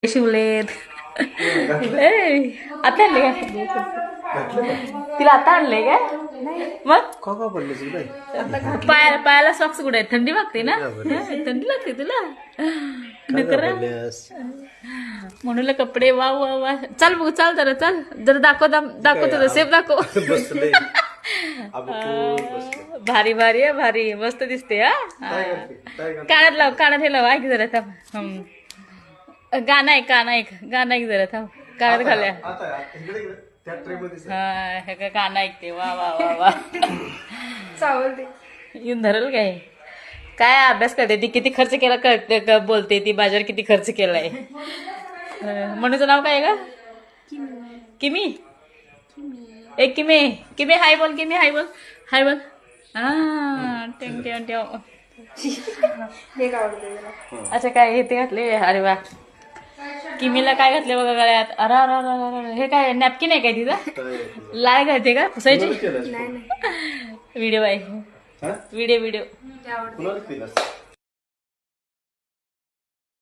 शिवलेत आता आणले का तिला आता आणलंय का मग पायाला सॉक्स कुठे आहेत थंडी वागते ना थंडी लागते तुला म्हणून कपडे वा वा वा चाल बघू चाल जरा दाखव तुझं सेफ दाखव भारी भारी आहे भारी मस्त दिसते हा कानात हे लाव ऐक जरा थांब गाणं ऐक जरा थांब कानात घाल्या हा गाणं ऐकते वा वा वा वा चावलते येऊन धरल काय अभ्यास करते ती किती खर्च केला कळते बोलते ती बाजार किती खर्च केलाय म्हणूचं नाव काय का किमी एक किमी हाय बोल हाय बोल हा ठेव अच्छा काय हे ते घातले अरे वा किमीला काय घातले बघा गळ्यात अरे हे काय नॅपकिन आहे काय तिथं लाल घालते का पुसायची व्हिडिओ आहे व्हिडिओ